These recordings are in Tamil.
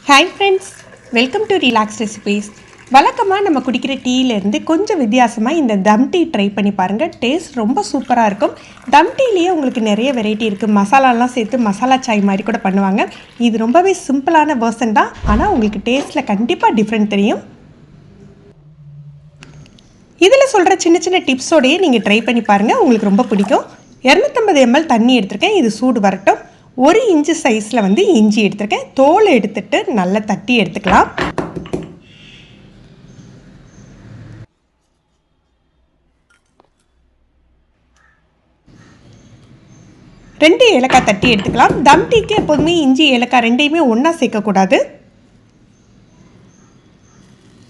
Hi friends, welcome to relax recipes. வழக்கமாக நம்ம குடிக்கிற டீயிலேருந்து கொஞ்சம் வித்தியாசமாக இந்த தம் டீ ட்ரை பண்ணி பாருங்கள். டேஸ்ட் ரொம்ப சூப்பராக இருக்கும். தம் டீலேயே உங்களுக்கு நிறைய வெரைட்டி இருக்குது. மசாலாலாம் சேர்த்து மசாலா சாய் மாதிரி கூட பண்ணுவாங்க. இது ரொம்பவே சிம்பிளான வெர்ஷன் தான், ஆனால் உங்களுக்கு டேஸ்ட்டில் கண்டிப்பாக டிஃப்ரெண்ட் தெரியும். இதில் சொல்கிற சின்ன சின்ன டிப்ஸோடையே நீங்கள் ட்ரை பண்ணி பாருங்கள், உங்களுக்கு ரொம்ப பிடிக்கும். 250 ml தண்ணி எடுத்திருக்கேன். இது சூடு வரட்டும். 1 இன்ச்சு சைஸில் இஞ்சி எடுத்திருக்கேன். தோல் எடுத்துட்டு நல்லா தட்டி எடுத்துக்கலாம். ரெண்டு ஏலக்காய் தட்டி எடுத்துக்கலாம். தம் டீக்கு எப்போதுமே இஞ்சி ஏலக்காய் ரெண்டையுமே ஒன்றா சேர்க்கக்கூடாது.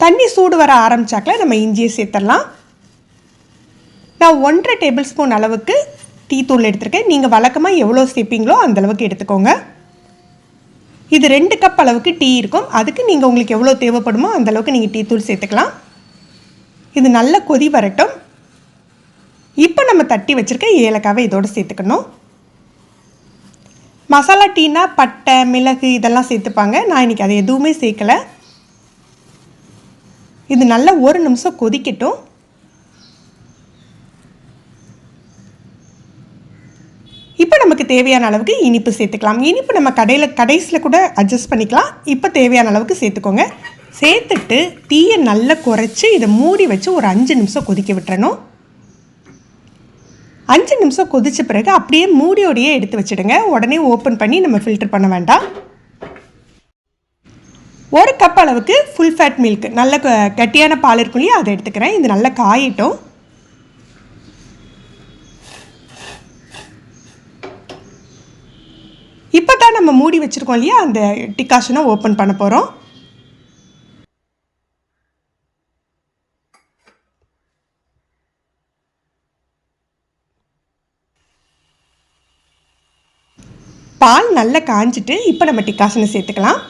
தண்ணி சூடு வர ஆரம்பிச்சாக்கில் நம்ம இஞ்சியை சேர்த்துடலாம். நான் 1.5 டேபிள் ஸ்பூன் அளவுக்கு டீ தூள் எடுத்துருக்கேன். நீங்கள் வழக்கமாக எவ்வளோ சேர்ப்பீங்களோ அந்தளவுக்கு எடுத்துக்கோங்க. இது 2 கப் அளவுக்கு டீ இருக்கும். அதுக்கு நீங்கள் உங்களுக்கு எவ்வளோ தேவைப்படுமோ அந்தளவுக்கு நீங்கள் டீ தூள் சேர்த்துக்கலாம். இது நல்ல கொதி வரட்டும். இப்போ நம்ம தட்டி வச்சுருக்க ஏலக்காவை இதோடு சேர்த்துக்கணும். மசாலா டீனா பட்டை மிளகு இதெல்லாம் சேர்த்துப்பாங்க. நான் இன்றைக்கி அதை எதுவுமே சேர்க்கலை. இது நல்லா 1 நிமிஷம் கொதிக்கட்டும். இப்போ நமக்கு தேவையான அளவுக்கு இனிப்பு சேர்த்துக்கலாம். இனிப்பு நம்ம கடைசியில் கூட அட்ஜஸ்ட் பண்ணிக்கலாம். இப்போ தேவையான அளவுக்கு சேர்த்துக்கோங்க. சேர்த்துட்டு தீயை நல்லா குறைச்சி இதை மூடி வச்சு ஒரு 5 நிமிஷம் கொதிக்க விட்டுறணும். 5 நிமிஷம் கொதித்த பிறகு அப்படியே மூடியோடையே எடுத்து வச்சுடுங்க. உடனே ஓப்பன் பண்ணி நம்ம ஃபில்டர் பண்ண வேண்டாம். 1 கப் அளவுக்கு ஃபுல் ஃபேட் மில்க், நல்ல கட்டியான பால் இருக்கும் இல்லையா, அதை எடுத்துக்கிறேன். இது நல்லா காயிட்டும். இப்போ தான் நம்ம மூடி வச்சுருக்கோம் இல்லையா, அந்த டிகாஷனை ஓப்பன் பண்ண போகிறோம். பால் நல்லா காஞ்சிட்டு இப்போ நம்ம டிகாஷனை சேர்த்துக்கலாம்.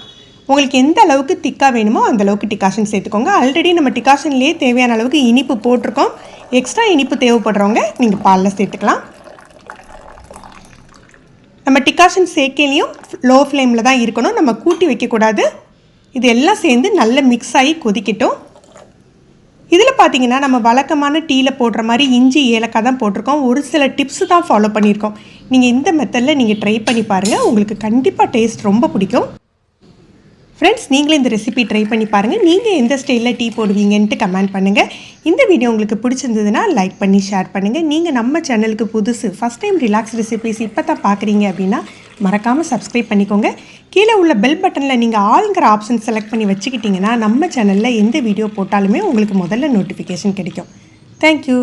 உங்களுக்கு எந்த அளவுக்கு திக்காக வேணுமோ அந்த அளவுக்கு டிகாஷன் சேர்த்துக்கோங்க. ஆல்ரெடி நம்ம டிகாஷன்லேயே தேவையான அளவுக்கு இனிப்பு போட்டிருக்கோம். எக்ஸ்ட்ரா இனிப்பு தேவைப்படுறவங்க நீங்கள் பாலில் சேர்த்துக்கலாம். நம்ம டிகாஷன் சேர்க்கையிலையும் லோ ஃப்ளேமில் தான் இருக்கணும், நம்ம கூட்டி வைக்கக்கூடாது. இது எல்லாம் சேர்ந்து நல்ல மிக்ஸ் ஆகி கொதிக்கட்டும். இதில் பார்த்தீங்கன்னா நம்ம வழக்கமான டீயில் போடுற மாதிரி இஞ்சி ஏலக்காய் தான் போட்டிருக்கோம். ஒரு சில டிப்ஸு தான் ஃபாலோ பண்ணியிருக்கோம். நீங்கள் இந்த மெத்தடில் நீங்கள் ட்ரை பண்ணி பாருங்கள், உங்களுக்கு கண்டிப்பாக டேஸ்ட் ரொம்ப பிடிக்கும். ஃப்ரெண்ட்ஸ், நீங்களே இந்த ரெசிபி ட்ரை பண்ணி பாருங்கள். நீங்கள் எந்த ஸ்டைலில் டீ போடுவீங்கன்ட்டு கமெண்ட் பண்ணுங்கள். இந்த வீடியோ உங்களுக்கு பிடிச்சிருந்ததுன்னா லைக் பண்ணி ஷேர் பண்ணுங்கள். நீங்கள் நம்ம சேனலுக்கு புதுசு, ஃபஸ்ட் டைம் ரிலாக்ஸ் ரெசிபிஸ் இப்போ தான் பார்க்குறீங்க அப்படின்னா மறக்காமல் சப்ஸ்கிரைப் பண்ணிக்கோங்க. கீழே உள்ள பெல் பட்டனில் நீங்கள் ஆளுங்கிற ஆப்ஷன் செலக்ட் பண்ணி வச்சுக்கிட்டிங்கன்னா நம்ம சேனலில் எந்த வீடியோ போட்டாலுமே உங்களுக்கு முதல்ல நோட்டிஃபிகேஷன் கிடைக்கும். தேங்க்யூ.